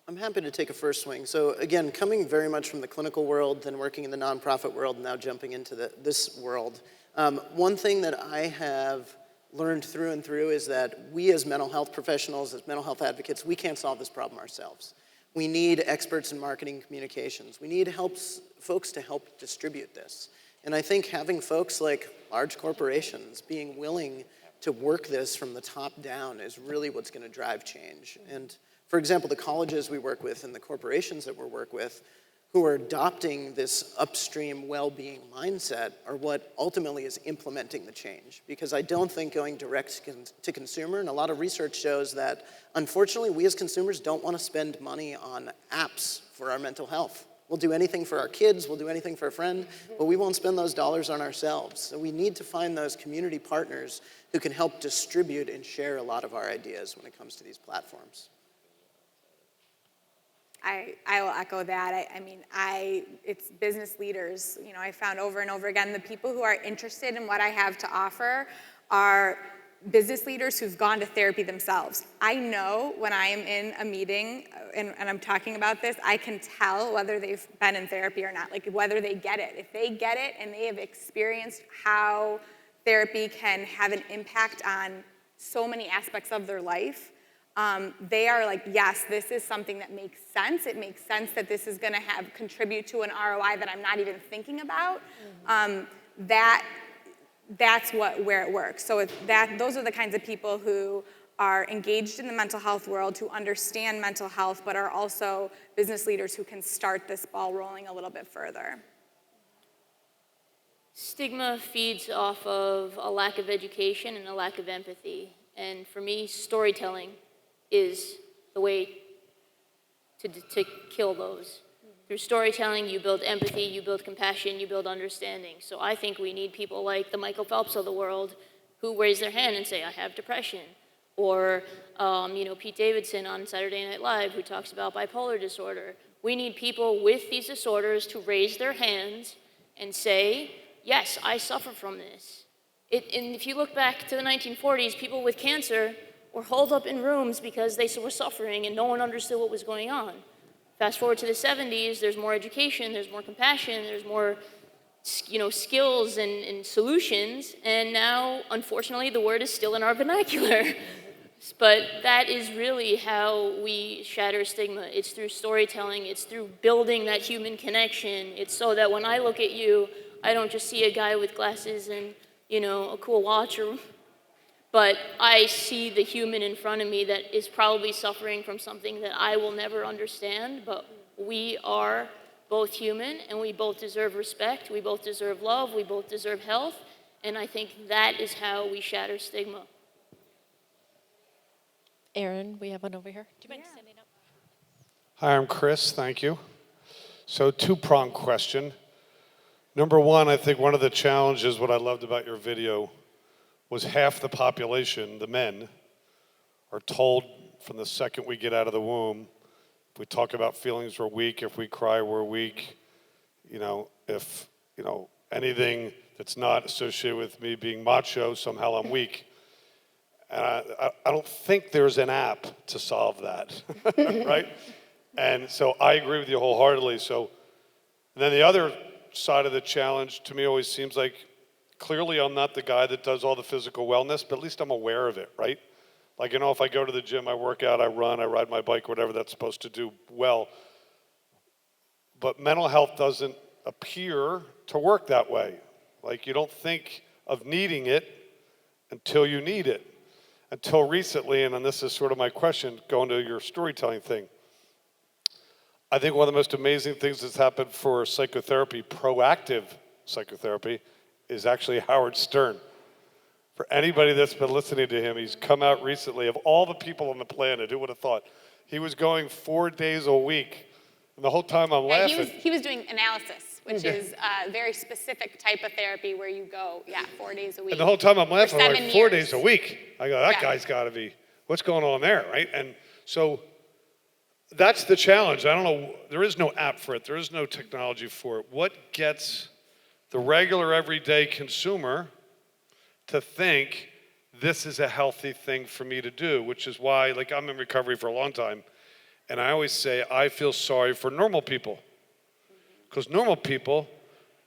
S2: I'm happy to take a first swing. So again, coming very much from the clinical world, then working in the nonprofit world, and now jumping into this world, one thing that I have learned through and through is that we as mental health professionals, as mental health advocates, we can't solve this problem ourselves. We need experts in marketing communications. We need folks to help distribute this. And I think having folks like large corporations being willing to work this from the top down is really what's going to drive change. And for example, the colleges we work with and the corporations that we work with who are adopting this upstream well-being mindset are what ultimately is implementing the change. Because I don't think going direct to consumer, and a lot of research shows that unfortunately we as consumers don't want to spend money on apps for our mental health. We'll do anything for our kids, we'll do anything for a friend, but we won't spend those dollars on ourselves. So we need to find those community partners who can help distribute and share a lot of our ideas when it comes to these platforms.
S1: I will echo that. It's business leaders. I found over and over again, the people who are interested in what I have to offer are business leaders who've gone to therapy themselves. I know when I am in a meeting and I'm talking about this, I can tell whether they've been in therapy or not, like whether they get it. If they get it and they have experienced how therapy can have an impact on so many aspects of their life, they are like, yes, this is something that makes sense. It makes sense that this is going to contribute to an ROI that I'm not even thinking about. That's where it works. So those are the kinds of people who are engaged in the mental health world, who understand mental health, but are also business leaders who can start this ball rolling a little bit further.
S5: Stigma feeds off of a lack of education and a lack of empathy. And for me, storytelling is the way to kill those. Through storytelling, you build empathy, you build compassion, you build understanding. So I think we need people like the Michael Phelps of the world who raise their hand and say, I have depression. Or, Pete Davidson on Saturday Night Live who talks about bipolar disorder. We need people with these disorders to raise their hands and say, yes, I suffer from this. And if you look back to the 1940s, people with cancer were holed up in rooms because they were suffering and no one understood what was going on. Fast forward to the 70s, there's more education, there's more compassion, there's more skills and solutions, and now, unfortunately, the word is still in our vernacular. But that is really how we shatter stigma. It's through storytelling, it's through building that human connection. It's so that when I look at you, I don't just see a guy with glasses and, a cool watch but I see the human in front of me that is probably suffering from something that I will never understand, but we are both human and we both deserve respect, we both deserve love, we both deserve health, and I think that is how we shatter stigma.
S7: Erin, we have one over here. Do you mind standing up?
S8: Hi, I'm Chris, thank you. So two-pronged question. Number one, I think one of the challenges, what I loved about your video, was half the population, the men, are told from the second we get out of the womb, if we talk about feelings, we're weak. If we cry, we're weak. If, anything that's not associated with me being macho, somehow I'm weak. And I don't think there's an app to solve that, right? And so I agree with you wholeheartedly. And then the other side of the challenge to me always seems like, clearly I'm not the guy that does all the physical wellness, but at least I'm aware of it, right? Like, if I go to the gym, I work out, I run, I ride my bike, whatever that's supposed to do well. But mental health doesn't appear to work that way. Like, you don't think of needing it until you need it. Until recently, and then this is sort of my question, going to your storytelling thing. I think one of the most amazing things that's happened for psychotherapy, proactive psychotherapy, is actually Howard Stern. For anybody that's been listening to him, he's come out recently. Of all the people on the planet, who would have thought? He was going 4 days a week. And the whole time I'm laughing.
S1: He was doing analysis, which is a very specific type of therapy where you go, 4 days a week.
S8: And the whole time I'm laughing, I'm like, 4 days a week. I go, that guy's got to be, what's going on there, right? And so that's the challenge. I don't know, there is no app for it. There is no technology for it. What gets the regular everyday consumer to think this is a healthy thing for me to do, which is why, like, I'm in recovery for a long time, and I always say I feel sorry for normal people, because normal people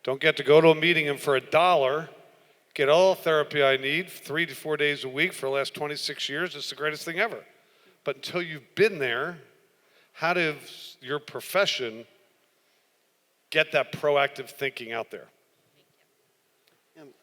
S8: don't get to go to a meeting and for $1 get all the therapy I need 3 to 4 days a week for the last 26 years. It's the greatest thing ever. But until you've been there, how does your profession get that proactive thinking out there?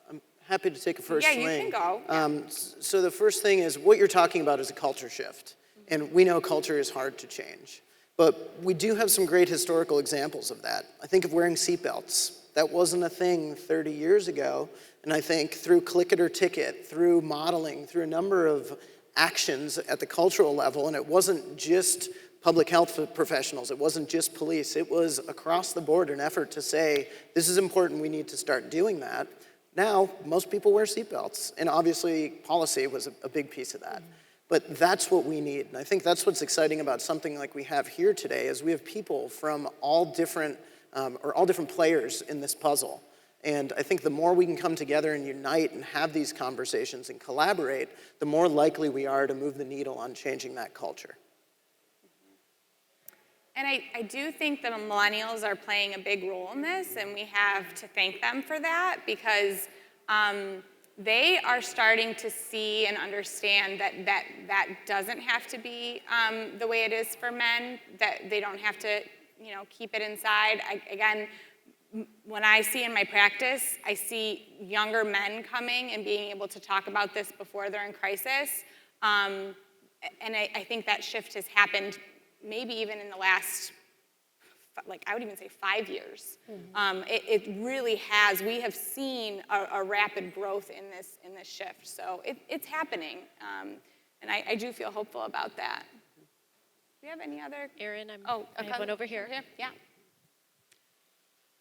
S2: I'm happy to take a first swing.
S1: Yeah, you can go.
S2: So the first thing is, what you're talking about is a culture shift. And we know culture is hard to change. But we do have some great historical examples of that. I think of wearing seatbelts. That wasn't a thing 30 years ago. And I think through Click It or Ticket, through modeling, through a number of actions at the cultural level, and it wasn't just public health professionals, it wasn't just police, it was across the board an effort to say, this is important, we need to start doing that. Now, most people wear seatbelts, and obviously policy was a big piece of that. But that's what we need, and I think that's what's exciting about something like we have here today, is we have people from all different players in this puzzle. And I think the more we can come together and unite and have these conversations and collaborate, the more likely we are to move the needle on changing that culture.
S1: And I do think that millennials are playing a big role in this, and we have to thank them for that, because they are starting to see and understand that doesn't have to be the way it is for men, that they don't have to, keep it inside. Again, when I see in my practice, I see younger men coming and being able to talk about this before they're in crisis. And I think that shift has happened maybe even in the last, I would even say 5 years. It really has. We have seen a rapid growth in this shift. So it's happening. And I do feel hopeful about that. Do you have any other?
S7: Erin, I have one over here.
S1: Yeah.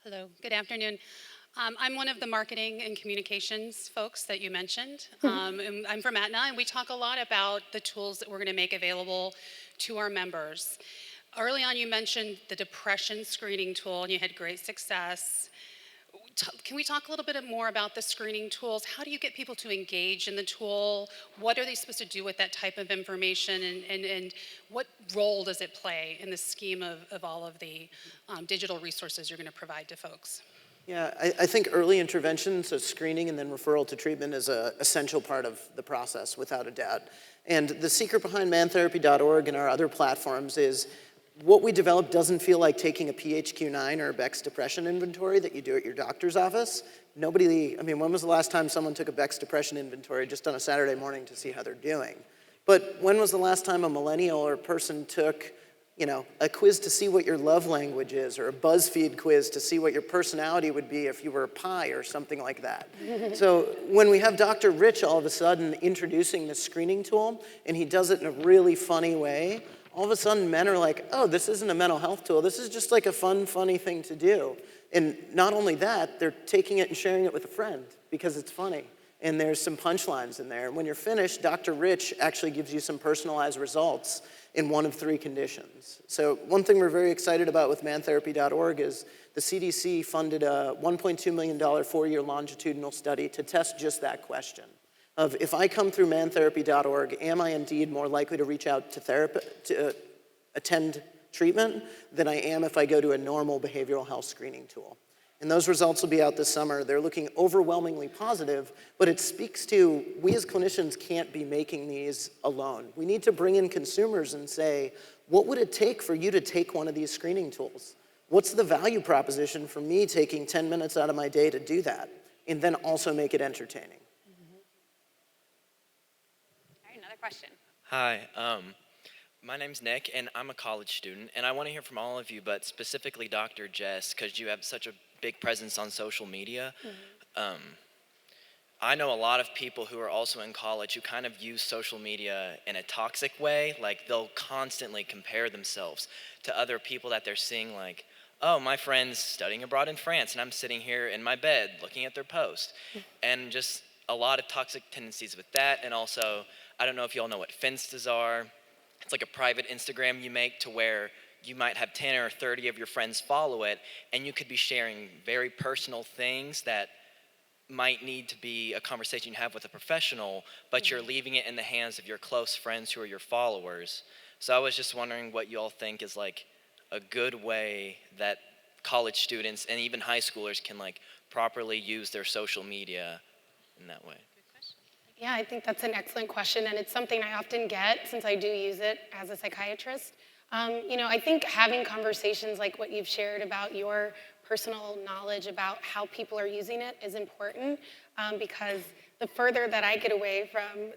S9: Hello, good afternoon. I'm one of the marketing and communications folks that you mentioned. I'm from Aetna, and we talk a lot about the tools that we're going to make available to our members. Early on, you mentioned the depression screening tool, and you had great success. Can we talk a little bit more about the screening tools? How do you get people to engage in the tool? What are they supposed to do with that type of information? And what role does it play in the scheme of all of the digital resources you're going to provide to folks?
S2: Yeah, I think early intervention, so screening and then referral to treatment, is an essential part of the process, without a doubt. And the secret behind mantherapy.org and our other platforms is what we develop doesn't feel like taking a PHQ-9 or a Beck's depression inventory that you do at your doctor's office. When was the last time someone took a Beck's depression inventory just on a Saturday morning to see how they're doing? But when was the last time a millennial or person took, a quiz to see what your love language is, or a BuzzFeed quiz to see what your personality would be if you were a pie or something like that? So when we have Dr. Rich all of a sudden introducing this screening tool, and he does it in a really funny way, all of a sudden men are like, oh, this isn't a mental health tool, this is just like a fun, funny thing to do. And not only that, they're taking it and sharing it with a friend because it's funny. And there's some punchlines in there. And when you're finished, Dr. Rich actually gives you some personalized results in one of 3 conditions. So one thing we're very excited about with mantherapy.org is the CDC funded a $1.2 million 4-year longitudinal study to test just that question of, if I come through mantherapy.org, am I indeed more likely to reach out to therapy, to attend treatment than I am if I go to a normal behavioral health screening tool. And those results will be out this summer. They're looking overwhelmingly positive, but it speaks to, we as clinicians can't be making these alone. We need to bring in consumers and say, what would it take for you to take one of these screening tools? What's the value proposition for me taking 10 minutes out of my day to do that? And then also make it entertaining.
S1: All right, another question.
S10: Hi, my name's Nick, and I'm a college student, and I want to hear from all of you, but specifically Dr. Jess, because you have such a big presence on social media. I know a lot of people who are also in college who kind of use social media in a toxic way. Like, they'll constantly compare themselves to other people that they're seeing, like, oh, my friend's studying abroad in France, and I'm sitting here in my bed looking at their post. And just a lot of toxic tendencies with that. And also, I don't know if you all know what Finstas are. It's like a private Instagram you make to where you might have 10 or 30 of your friends follow it, and you could be sharing very personal things that might need to be a conversation you have with a professional, but you're leaving it in the hands of your close friends who are your followers. So I was just wondering what you all think is like a good way that college students and even high schoolers can like properly use their social media in that way.
S4: Yeah, I think that's an excellent question, and it's something I often get since I do use it as a psychiatrist. I think having conversations like what you've shared about your personal knowledge about how people are using it is important, because the further that I get away from,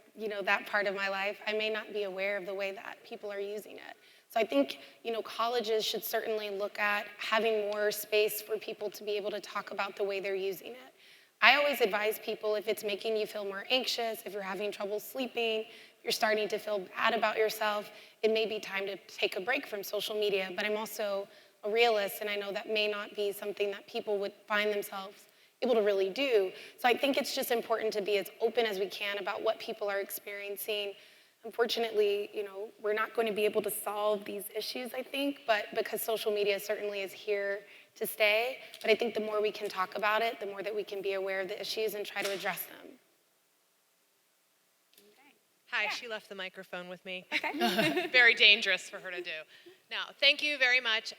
S4: that part of my life, I may not be aware of the way that people are using it. So I think, colleges should certainly look at having more space for people to be able to talk about the way they're using it. I always advise people, if it's making you feel more anxious, if you're having trouble sleeping, if you're starting to feel bad about yourself, it may be time to take a break from social media. But I'm also a realist, and I know that may not be something that people would find themselves able to really do. So I think it's just important to be as open as we can about what people are experiencing. Unfortunately, we're not going to be able to solve these issues, I think, but because social media certainly is here to stay. But I think the more we can talk about it, the more that we can be aware of the issues and try to address them.
S7: Hi, she left the microphone with me.
S1: Okay.
S7: Very dangerous for her to do. Now, thank you very much.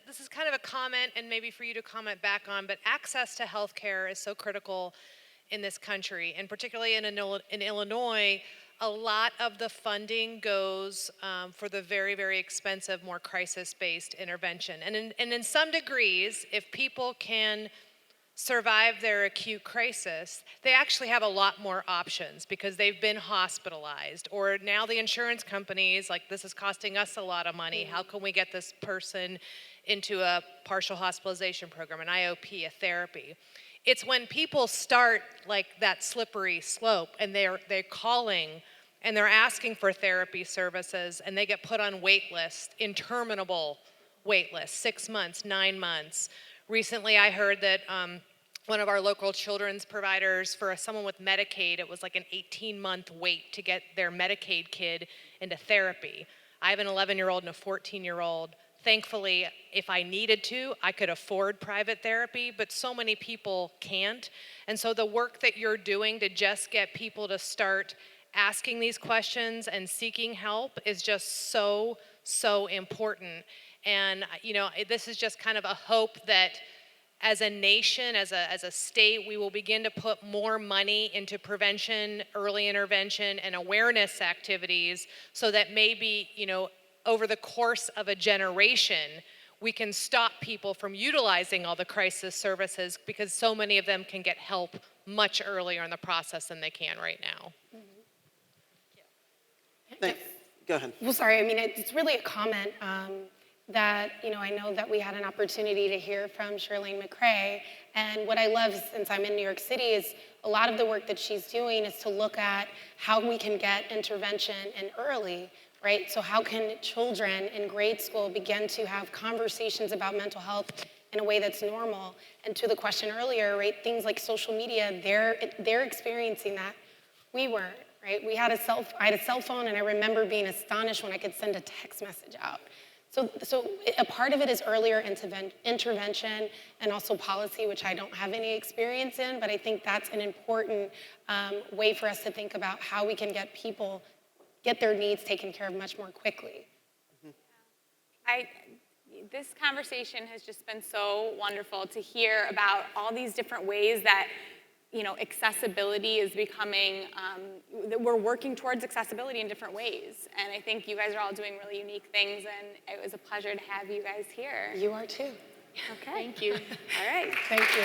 S7: This is kind of a comment, and maybe for you to comment back on, but access to healthcare is so critical in this country, and particularly in Illinois. A lot of the funding goes for the very, very expensive, more crisis-based intervention. And in some degrees, if people can survive their acute crisis, they actually have a lot more options because they've been hospitalized. Or now the insurance companies, like, this is costing us a lot of money. How can we get this person into a partial hospitalization program, an IOP, a therapy? It's when people start like that slippery slope and they're calling and they're asking for therapy services and they get put on wait lists, interminable wait lists, 6 months, 9 months. Recently I heard that one of our local children's providers, for someone with Medicaid, it was like an 18-month wait to get their Medicaid kid into therapy. I have an 11-year-old and a 14-year-old. Thankfully, if I needed to, I could afford private therapy, but so many people can't. And so the work that you're doing to just get people to start asking these questions and seeking help is just so, so important. And, this is just kind of a hope that as a nation, as a state, we will begin to put more money into prevention, early intervention, and awareness activities so that maybe, over the course of a generation, we can stop people from utilizing all the crisis services because so many of them can get help much earlier in the process than they can right now.
S2: Go ahead.
S4: Well, sorry, it's really a comment that, I know that we had an opportunity to hear from Shirlene McCrae, and what I love since I'm in New York City is a lot of the work that she's doing is to look at how we can get intervention in early, right? So how can children in grade school begin to have conversations about mental health in a way that's normal. And to the question earlier, right, things like social media, they're experiencing that. We weren't, right? I had a cell phone, and I remember being astonished when I could send a text message out. So a part of it is earlier intervention and also policy, which I don't have any experience in, but I think that's an important way for us to think about how we can get their needs taken care of much more quickly.
S1: This conversation has just been so wonderful to hear about all these different ways that accessibility is becoming, that we're working towards accessibility in different ways. And I think you guys are all doing really unique things, and it was a pleasure to have you guys here.
S4: You are too.
S1: Okay.
S5: Thank you.
S1: All right.
S4: Thank you.